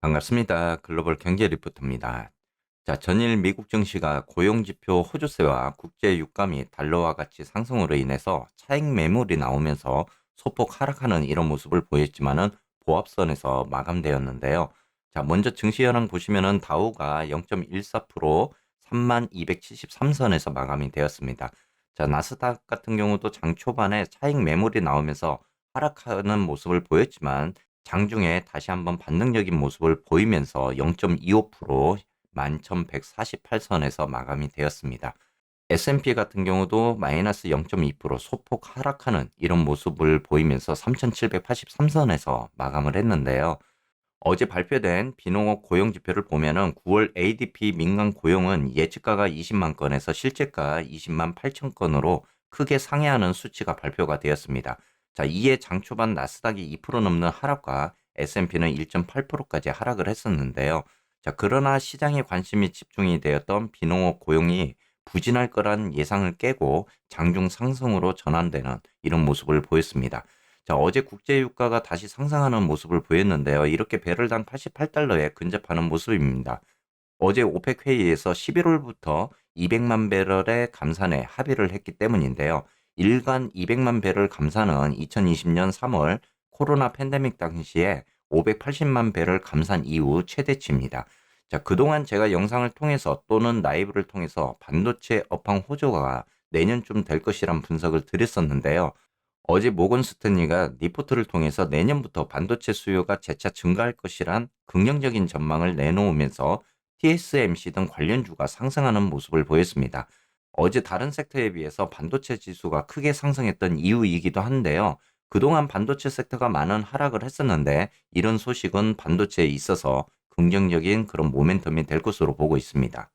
반갑습니다. 글로벌 경제 리포터입니다. 자, 전일 미국 증시가 고용지표 호주세와 국제 유가미 달러와 같이 상승으로 인해서 차익 매물이 나오면서 소폭 하락하는 이런 모습을 보였지만은 보합선에서 마감되었는데요. 자, 먼저 증시 현황 보시면은 다우가 0.14% 3273선에서 마감이 되었습니다. 자, 나스닥 같은 경우도 장 초반에 차익 매물이 나오면서 하락하는 모습을 보였지만 장중에 다시 한번 반등적인 모습을 보이면서 0.25% 11,148선에서 마감이 되었습니다. S&P 같은 경우도 마이너스 0.2% 소폭 하락하는 이런 모습을 보이면서 3,783선에서 마감을 했는데요. 어제 발표된 비농업 고용 지표를 보면은 9월 ADP 민간 고용은 예측가가 20만 건에서 실제가 20만 8천 건으로 크게 상회하는 수치가 발표가 되었습니다. 자, 이에 장 초반 나스닥이 2% 넘는 하락과 S&P는 1.8%까지 하락을 했었는데요. 자, 그러나 시장의 관심이 집중이 되었던 비농업 고용이 부진할 거란 예상을 깨고 장중 상승으로 전환되는 이런 모습을 보였습니다. 자, 어제 국제 유가가 다시 상승하는 모습을 보였는데요. 이렇게 배럴당 88달러에 근접하는 모습입니다. 어제 오펙 회의에서 11월부터 200만 배럴의 감산에 합의를 했기 때문인데요. 일간 200만 배럴 감산은 2020년 3월 코로나 팬데믹 당시에 580만 배럴 감산 이후 최대치입니다. 자, 그동안 제가 영상을 통해서 또는 라이브를 통해서 반도체 업황 호조가 내년쯤 될 것이란 분석을 드렸었는데요. 어제 모건 스탠리가 리포트를 통해서 내년부터 반도체 수요가 재차 증가할 것이란 긍정적인 전망을 내놓으면서 TSMC 등 관련주가 상승하는 모습을 보였습니다. 어제 다른 섹터에 비해서 반도체 지수가 크게 상승했던 이유이기도 한데요. 그동안 반도체 섹터가 많은 하락을 했었는데 이런 소식은 반도체에 있어서 긍정적인 그런 모멘텀이 될 것으로 보고 있습니다.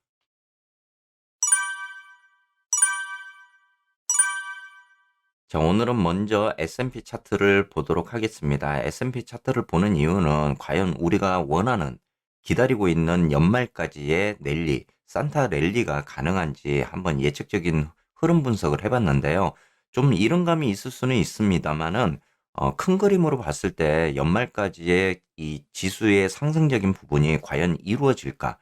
자, 오늘은 먼저 S&P 차트를 보도록 하겠습니다. S&P 차트를 보는 이유는 과연 우리가 원하는 기다리고 있는 연말까지의 랠리, 산타 랠리가 가능한지 한번 예측적인 흐름 분석을 해봤는데요. 좀 이른감이 있을 수는 있습니다만은 큰 그림으로 봤을 때 연말까지의 이 지수의 상승적인 부분이 과연 이루어질까?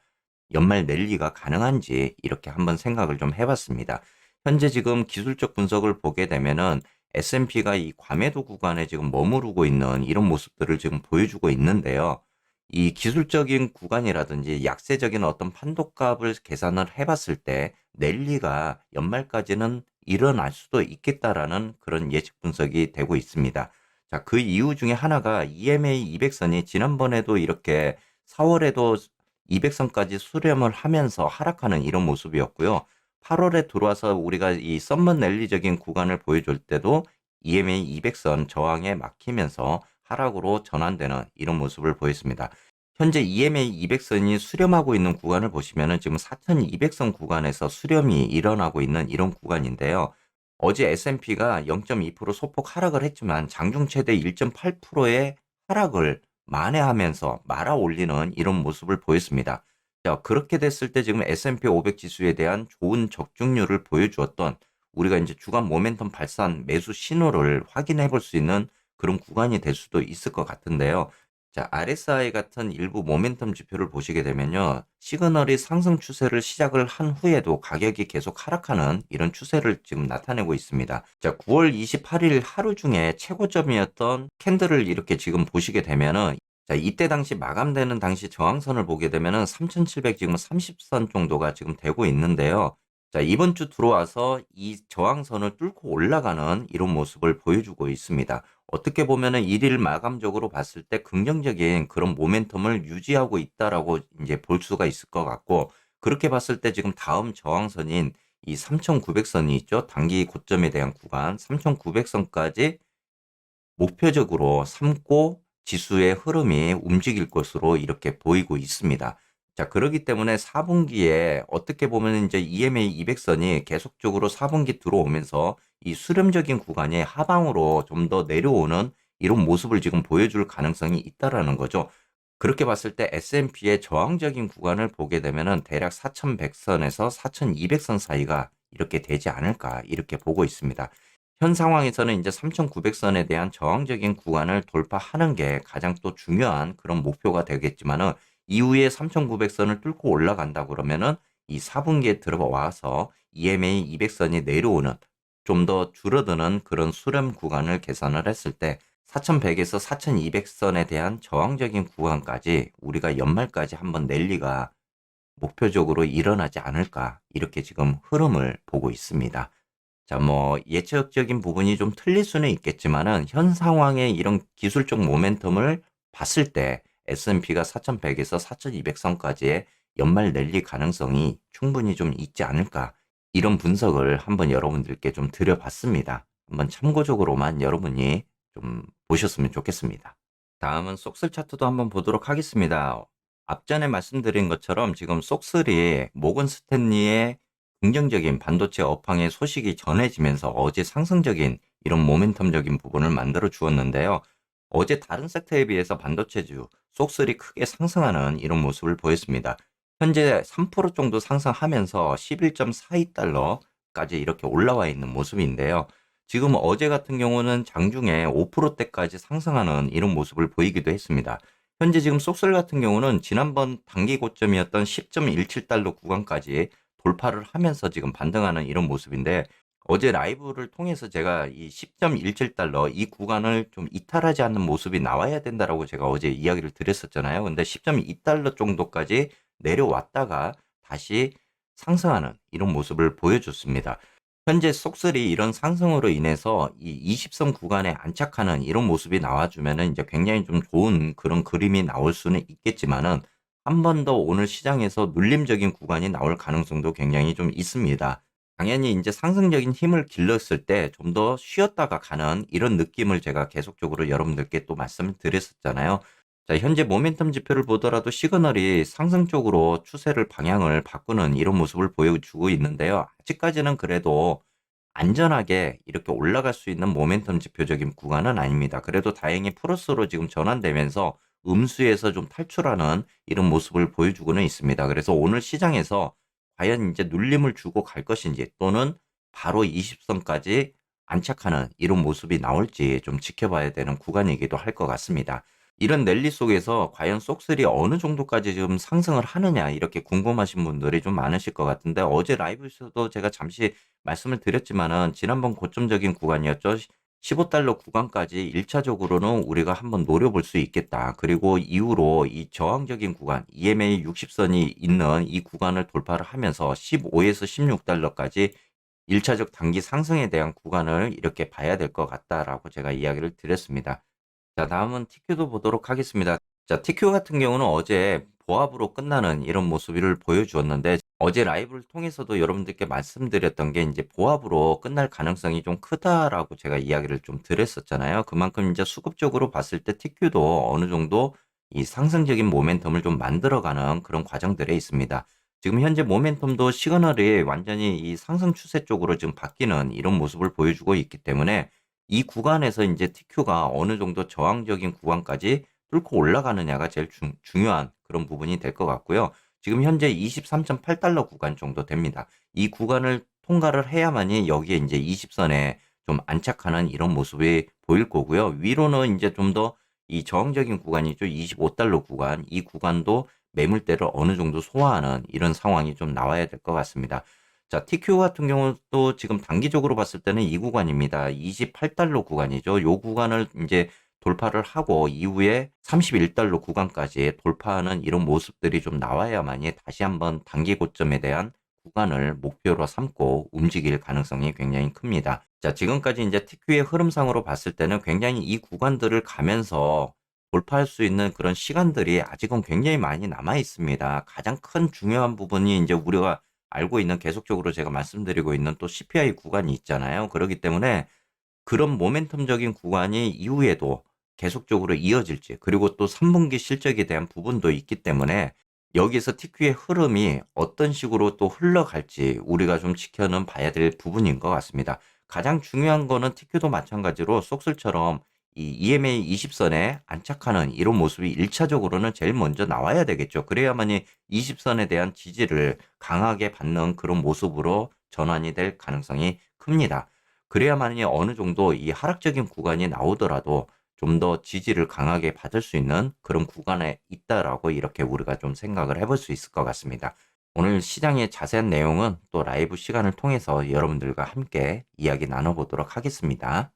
연말 랠리가 가능한지 이렇게 한번 생각을 좀 해봤습니다. 현재 지금 기술적 분석을 보게 되면은 S&P가 이 과매도 구간에 지금 머무르고 있는 이런 모습들을 지금 보여주고 있는데요. 이 기술적인 구간이라든지 약세적인 어떤 판도값을 계산을 해봤을 때 랠리가 연말까지는 일어날 수도 있겠다라는 그런 예측 분석이 되고 있습니다. 자, 그 이유 중에 하나가 EMA 200선이 지난번에도 이렇게 4월에도 200선까지 수렴을 하면서 하락하는 이런 모습이었고요. 8월에 들어와서 우리가 이 썸머 랠리적인 구간을 보여줄 때도 EMA 200선 저항에 막히면서 하락으로 전환되는 이런 모습을 보였습니다. 현재 EMA 200선이 수렴하고 있는 구간을 보시면은 지금 4200선 구간에서 수렴이 일어나고 있는 이런 구간인데요. 어제 S&P가 0.2% 소폭 하락을 했지만 장중 최대 1.8%의 하락을 만회하면서 말아 올리는 이런 모습을 보였습니다. 자, 그렇게 됐을 때 지금 S&P 500 지수에 대한 좋은 적중률을 보여주었던 우리가 이제 주간 모멘텀 발산 매수 신호를 확인해 볼 수 있는 그런 구간이 될 수도 있을 것 같은데요. 자, RSI 같은 일부 모멘텀 지표를 보시게 되면요. 시그널이 상승 추세를 시작을 한 후에도 가격이 계속 하락하는 이런 추세를 지금 나타내고 있습니다. 자, 9월 28일 하루 중에 최고점이었던 캔들을 이렇게 지금 보시게 되면은 자, 이때 당시 마감되는 당시 저항선을 보게 되면은 3,700 지금 30선 정도가 지금 되고 있는데요. 자, 이번 주 들어와서 이 저항선을 뚫고 올라가는 이런 모습을 보여주고 있습니다. 어떻게 보면은 일일 마감적으로 봤을 때 긍정적인 그런 모멘텀을 유지하고 있다라고 이제 볼 수가 있을 것 같고, 그렇게 봤을 때 지금 다음 저항선인 이 3,900선이 있죠. 단기 고점에 대한 구간 3,900선까지 목표적으로 삼고 지수의 흐름이 움직일 것으로 이렇게 보이고 있습니다. 자, 그렇기 때문에 4분기에 어떻게 보면 이제 EMA 200선이 계속적으로 4분기 들어오면서 이 수렴적인 구간이 하방으로 좀 더 내려오는 이런 모습을 지금 보여줄 가능성이 있다라는 거죠. 그렇게 봤을 때 S&P의 저항적인 구간을 보게 되면은 대략 4,100선에서 4,200선 사이가 이렇게 되지 않을까 이렇게 보고 있습니다. 현 상황에서는 이제 3,900선에 대한 저항적인 구간을 돌파하는 게 가장 또 중요한 그런 목표가 되겠지만은 이후에 3,900선을 뚫고 올라간다 그러면은 이 4분기에 들어와서 EMA 200선이 내려오는 좀 더 줄어드는 그런 수렴 구간을 계산을 했을 때 4,100에서 4,200선에 대한 저항적인 구간까지 우리가 연말까지 한번 랠리가 목표적으로 일어나지 않을까 이렇게 지금 흐름을 보고 있습니다. 자, 뭐 예측적인 부분이 좀 틀릴 수는 있겠지만은 현 상황의 이런 기술적 모멘텀을 봤을 때 S&P가 4,100에서 4,200선까지의 연말 랠리 가능성이 충분히 좀 있지 않을까 이런 분석을 한번 여러분들께 좀 드려봤습니다. 한번 참고적으로만 여러분이 좀 보셨으면 좋겠습니다. 다음은 속슬 차트도 한번 보도록 하겠습니다. 앞전에 말씀드린 것처럼 지금 속슬이 모건 스탠리의 긍정적인 반도체 업황의 소식이 전해지면서 어제 상승적인 이런 모멘텀적인 부분을 만들어 주었는데요. 어제 다른 섹터에 비해서 반도체주 속슬이 크게 상승하는 이런 모습을 보였습니다. 현재 3% 정도 상승하면서 11.42달러까지 이렇게 올라와 있는 모습인데요. 지금 어제 같은 경우는 장중에 5%대까지 상승하는 이런 모습을 보이기도 했습니다. 현재 지금 속슬 같은 경우는 지난번 단기 고점이었던 10.17달러 구간까지 돌파를 하면서 지금 반등하는 이런 모습인데 어제 라이브를 통해서 제가 이 10.17달러 이 구간을 좀 이탈하지 않는 모습이 나와야 된다라고 제가 어제 이야기를 드렸었잖아요. 근데 10.2달러 정도까지 내려왔다가 다시 상승하는 이런 모습을 보여줬습니다. 현재 속슬이 이런 상승으로 인해서 이 20선 구간에 안착하는 이런 모습이 나와주면은 이제 굉장히 좀 좋은 그런 그림이 나올 수는 있겠지만은 한 번 더 오늘 시장에서 눌림적인 구간이 나올 가능성도 굉장히 좀 있습니다. 당연히 이제 상승적인 힘을 길렀을 때 좀 더 쉬었다가 가는 이런 느낌을 제가 계속적으로 여러분들께 또 말씀을 드렸었잖아요. 자, 현재 모멘텀 지표를 보더라도 시그널이 상승 쪽으로 추세를 방향을 바꾸는 이런 모습을 보여주고 있는데요. 아직까지는 그래도 안전하게 이렇게 올라갈 수 있는 모멘텀 지표적인 구간은 아닙니다. 그래도 다행히 플러스로 지금 전환되면서 음수에서 좀 탈출하는 이런 모습을 보여주고는 있습니다. 그래서 오늘 시장에서 과연 이제 눌림을 주고 갈 것인지 또는 바로 20선까지 안착하는 이런 모습이 나올지 좀 지켜봐야 되는 구간이기도 할 것 같습니다. 이런 랠리 속에서 과연 속슬이 어느 정도까지 지금 상승을 하느냐 이렇게 궁금하신 분들이 좀 많으실 것 같은데 어제 라이브에서도 제가 잠시 말씀을 드렸지만은 지난번 고점적인 구간이었죠. 15달러 구간까지 1차적으로는 우리가 한번 노려볼 수 있겠다. 그리고 이후로 이 저항적인 구간, EMA 60선이 있는 이 구간을 돌파를 하면서 15에서 16달러까지 1차적 단기 상승에 대한 구간을 이렇게 봐야 될 것 같다라고 제가 이야기를 드렸습니다. 자, 다음은 TQ도 보도록 하겠습니다. 자, TQ 같은 경우는 어제 보합으로 끝나는 이런 모습을 보여주었는데 어제 라이브를 통해서도 여러분들께 말씀드렸던 게 이제 보합으로 끝날 가능성이 좀 크다라고 제가 이야기를 좀 드렸었잖아요. 그만큼 이제 수급적으로 봤을 때 TQ도 어느 정도 이 상승적인 모멘텀을 좀 만들어가는 그런 과정들에 있습니다. 지금 현재 모멘텀도 시그널이 완전히 이 상승 추세 쪽으로 지금 바뀌는 이런 모습을 보여주고 있기 때문에 이 구간에서 이제 TQ가 어느 정도 저항적인 구간까지 뚫고 올라가느냐가 제일 중요한 그런 부분이 될 것 같고요. 지금 현재 23.8달러 구간 정도 됩니다. 이 구간을 통과를 해야만이 여기에 이제 20선에 좀 안착하는 이런 모습이 보일 거고요. 위로는 이제 좀 더 이 저항적인 구간이죠. 25달러 구간. 이 구간도 매물대를 어느 정도 소화하는 이런 상황이 좀 나와야 될 것 같습니다. 자, TQ 같은 경우도 지금 단기적으로 봤을 때는 이 구간입니다. 28달러 구간이죠. 요 구간을 이제 돌파를 하고 이후에 31달러 구간까지 돌파하는 이런 모습들이 좀 나와야만이 다시 한번 단기 고점에 대한 구간을 목표로 삼고 움직일 가능성이 굉장히 큽니다. 자, 지금까지 이제 TQ의 흐름상으로 봤을 때는 굉장히 이 구간들을 가면서 돌파할 수 있는 그런 시간들이 아직은 굉장히 많이 남아 있습니다. 가장 큰 중요한 부분이 이제 우리가 알고 있는 계속적으로 제가 말씀드리고 있는 또 CPI 구간이 있잖아요. 그렇기 때문에 그런 모멘텀적인 구간이 이후에도 계속적으로 이어질지 그리고 또 3분기 실적에 대한 부분도 있기 때문에 여기서 TQ의 흐름이 어떤 식으로 또 흘러갈지 우리가 좀 지켜는 봐야 될 부분인 것 같습니다. 가장 중요한 거는 TQ도 마찬가지로 속슬처럼 이 EMA 20선에 안착하는 이런 모습이 1차적으로는 제일 먼저 나와야 되겠죠. 그래야만이 20선에 대한 지지를 강하게 받는 그런 모습으로 전환이 될 가능성이 큽니다. 그래야만이 어느 정도 이 하락적인 구간이 나오더라도 좀 더 지지를 강하게 받을 수 있는 그런 구간에 있다라고 이렇게 우리가 좀 생각을 해볼 수 있을 것 같습니다. 오늘 시장의 자세한 내용은 또 라이브 시간을 통해서 여러분들과 함께 이야기 나눠보도록 하겠습니다.